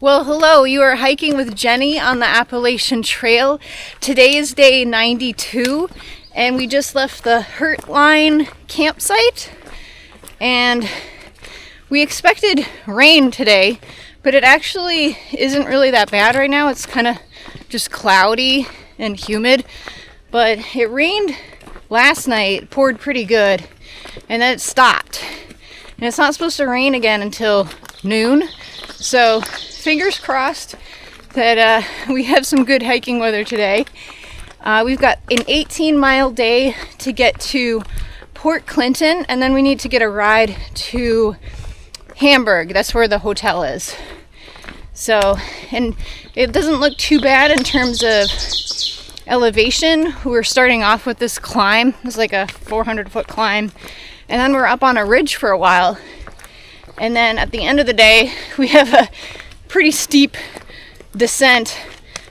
Well, hello, you are hiking with Jenny on the Appalachian Trail. Today is day 92, and we just left the Hertline campsite, and we expected rain today, but it actually isn't really that bad right now. It's kind of just cloudy and humid, but it rained last night, poured pretty good, and then it stopped. And it's not supposed to rain again until noon, so fingers crossed that we have some good hiking weather today. We've got an 18-mile day to get to Port Clinton, and then we need to get a ride to Hamburg. That's where the hotel is. So, and it doesn't look too bad in terms of elevation. We're starting off with this climb. It's like a 400-foot climb, and then we're up on a ridge for a while. And then at the end of the day, we have a pretty steep descent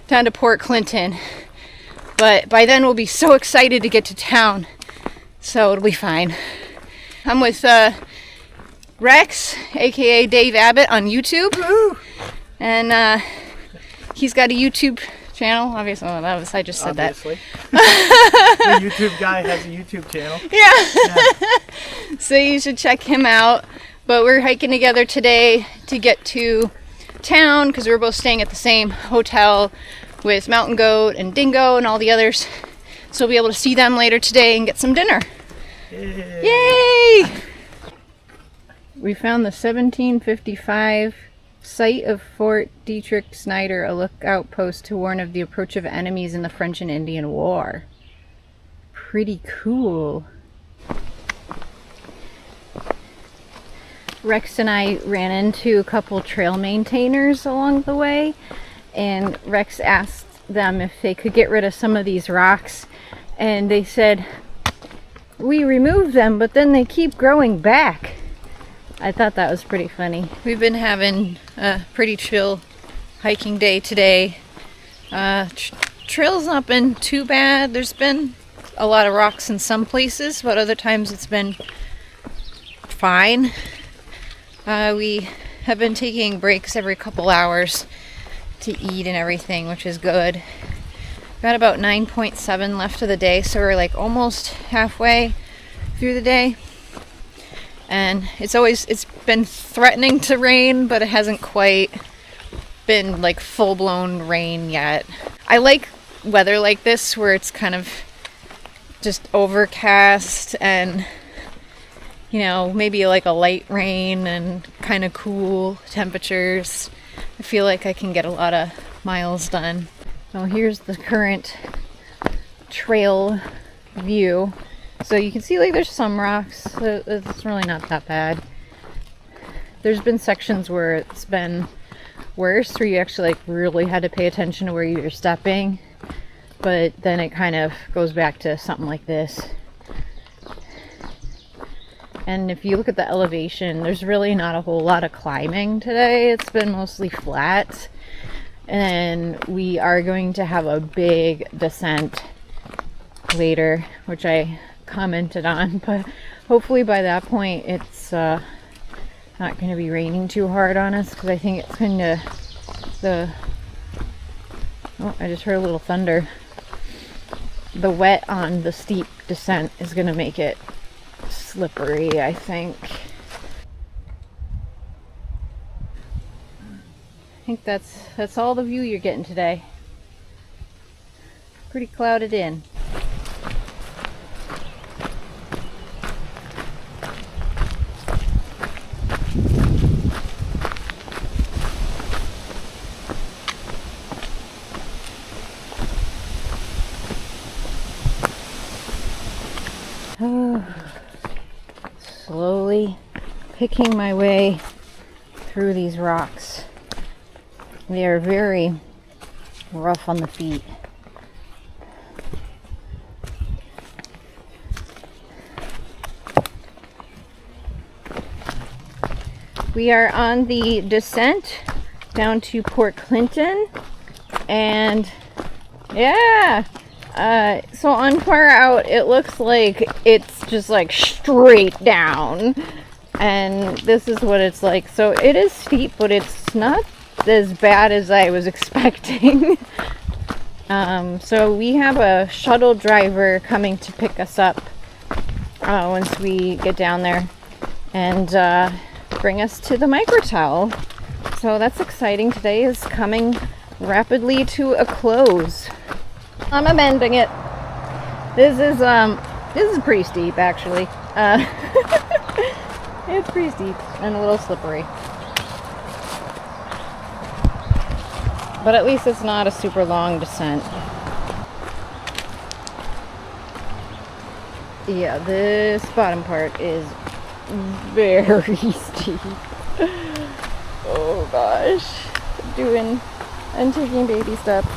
down to Port Clinton. But by then we'll be so excited to get to town, so it'll be fine. I'm with Rex, aka Dave Abbott, on YouTube. Woo! And he's got a YouTube channel. Obviously, I just said Obviously. that. The YouTube guy has a YouTube channel. Yeah. So you should check him out. But we're hiking together today to get to town because we're both staying at the same hotel with Mountain Goat and Dingo and all the others. So we'll be able to see them later today and get some dinner. Yay! We found the 1755 site of Fort Dietrich Snyder, a lookout post to warn of the approach of enemies in the French and Indian War. Pretty cool. Rex and I ran into a couple trail maintainers along the way, and Rex asked them if they could get rid of some of these rocks, and they said, "We removed them, but then they keep growing back." I thought that was pretty funny. We've been having a pretty chill hiking day today. Trail's not been too bad. There's been a lot of rocks in some places, but other times it's been fine. We have been taking breaks every couple hours to eat and everything, which is good. Got about 9.7 left of the day, so we're like almost halfway through the day. And it's been threatening to rain, but it hasn't quite been like full-blown rain yet. I like weather like this where it's kind of just overcast and, you know, maybe like a light rain and kind of cool temperatures. I feel like I can get a lot of miles done. So here's the current trail view. So you can see like there's some rocks. So it's really not that bad. There's been sections where it's been worse, where you actually like really had to pay attention to where you're stepping. But then it kind of goes back to something like this. And if you look at the elevation, there's really not a whole lot of climbing today. It's been mostly flat. And we are going to have a big descent later, which I commented on. But hopefully by that point, it's not going to be raining too hard on us, because I think it's going to... Oh, I just heard a little thunder. The wet on the steep descent is going to make it slippery, I think. I think that's all the view you're getting today. Pretty clouded in. Slowly picking my way through these rocks. They are very rough on the feet. We are on the descent down to Port Clinton, and yeah, so on far out it looks like it's just like straight down, and this is what it's like. So it is steep, but it's not as bad as I was expecting. So we have a shuttle driver coming to pick us up once we get down there and bring us to the Microtel. So that's exciting. Today is coming rapidly to a close. I'm amending it. This is pretty steep, actually. It's pretty steep and a little slippery. But at least it's not a super long descent. Yeah, this bottom part is very steep. Oh gosh. I'm taking baby steps.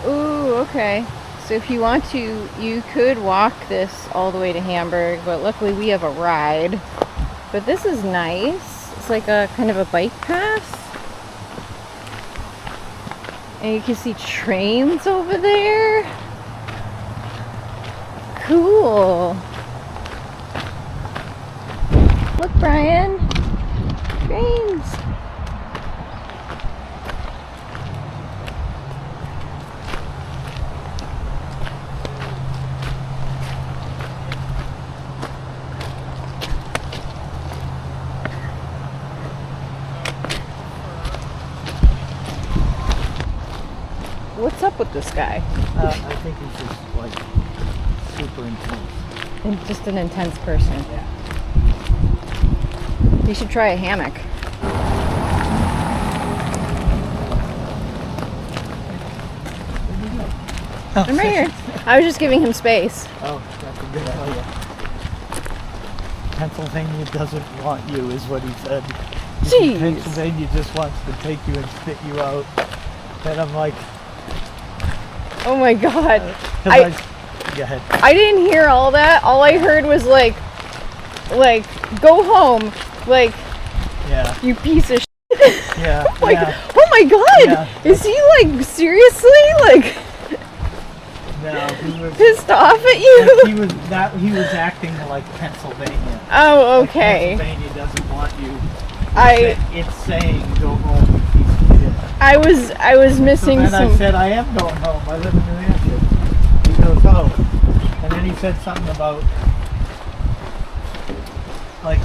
Ooh, okay. So if you want to, you could walk this all the way to Hamburg, but luckily we have a ride. But this is nice. It's like a kind of a bike path. And you can see trains over there. Cool. Look, Brian. Trains. What's up with this guy? I think he's just like super intense. And just an intense person. Yeah. You should try a hammock. I'm right here. I was just giving him space. Oh, that's a good idea. Pennsylvania doesn't want you, is what he said. Jeez. Pennsylvania just wants to take you and spit you out. And I'm like, Oh my god. go ahead. I didn't hear all that. All I heard was like, go home. Like, Yeah. you piece of shit. Yeah. Oh my, yeah. oh my god. Yeah. Is he like seriously like No, he was. pissed off at you? He was acting like Pennsylvania. Oh, Like okay. Pennsylvania doesn't want you. I saying go home, you piece of shit. I was missing So then some. I said, I am going home. I live in New Hampshire. He goes, oh. And then he said something about, like,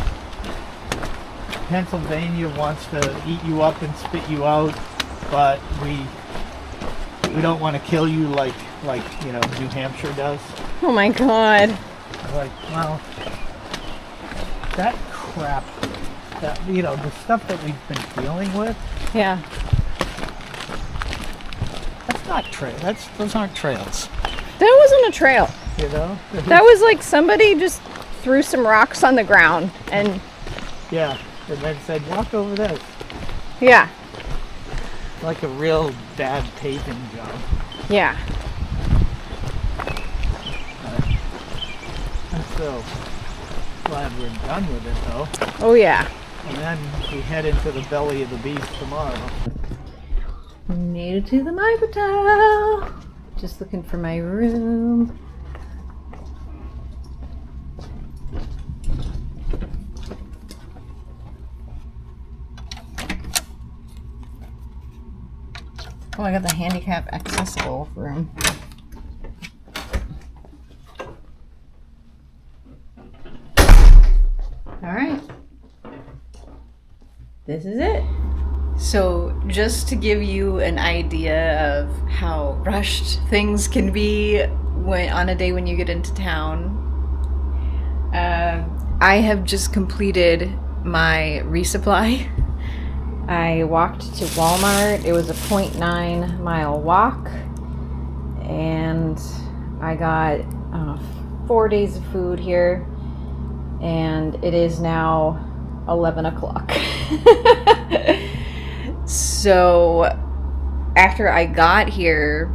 Pennsylvania wants to eat you up and spit you out, but we don't want to kill you like New Hampshire does. Oh my god. I'm like, well, that crap, that the stuff that we've been dealing with, Yeah. that's not those aren't trails. That wasn't a trail. That was like somebody just threw some rocks on the ground and Yeah, and then said, walk over this. yeah. Like a real bad paving job. Yeah. I'm so glad we're done with it though. Oh yeah. And then we head into the belly of the beast tomorrow. Made it to the Microtel. Just looking for my room. Oh, I got the handicap accessible room. All right. This is it. So, just to give you an idea of how rushed things can be on a day when you get into town, I have just completed my resupply. I walked to Walmart. It was a 0.9 mile walk, and I got 4 days of food here, and it is now 11 o'clock. So after I got here,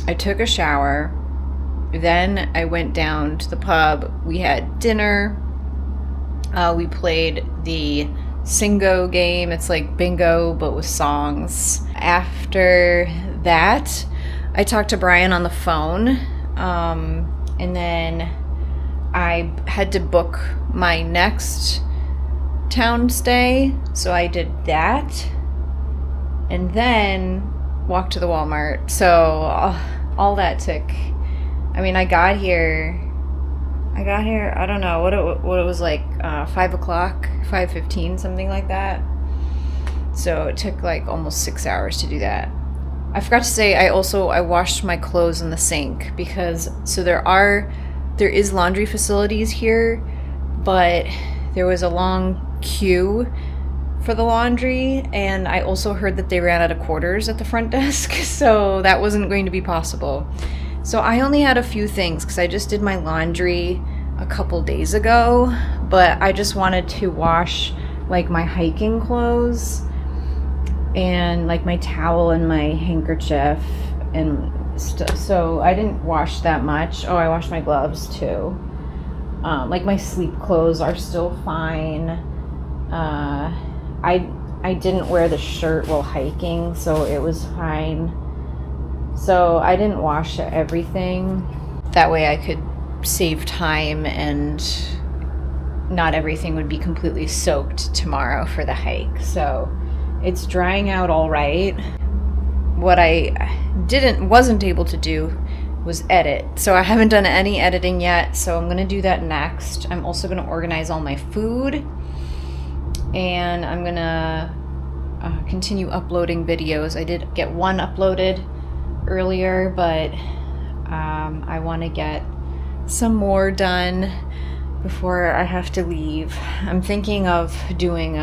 I took a shower, then I went down to the pub. We had dinner. We played the Singo game. It's like bingo but with songs. After that, I talked to Brian on the phone, and then I had to book my next town stay, so I did that, and then walked to the Walmart. So all that took, I mean, I got here, I don't know what it was like, 5 o'clock, 5:15, something like that. So it took like almost 6 hours to do that. I forgot to say, I washed my clothes in the sink, because so there is laundry facilities here, but there was a long queue for the laundry, and I also heard that they ran out of quarters at the front desk, so that wasn't going to be possible. So I only had a few things, because I just did my laundry a couple days ago, but I just wanted to wash like my hiking clothes and like my towel and my handkerchief and stuff. So I didn't wash that much. Oh, I washed my gloves too. Like my sleep clothes are still fine. I didn't wear the shirt while hiking, so it was fine. So I didn't wash everything. That way I could save time and not everything would be completely soaked tomorrow for the hike. So it's drying out all right. What I wasn't able to do was edit. So I haven't done any editing yet, so I'm gonna do that next. I'm also gonna organize all my food, and I'm gonna continue uploading videos. I did get one uploaded earlier, but I want to get some more done before I have to leave. I'm thinking of doing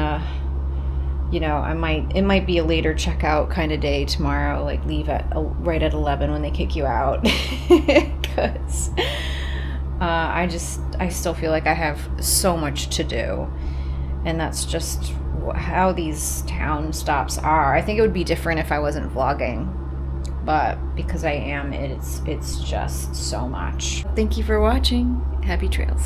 it might be a later checkout kind of day tomorrow, like leave at right at 11 when they kick you out, because I still feel like I have so much to do, and that's just how these town stops are. I think it would be different if I wasn't vlogging, but because I am, it's just so much. Thank you for watching. Happy trails.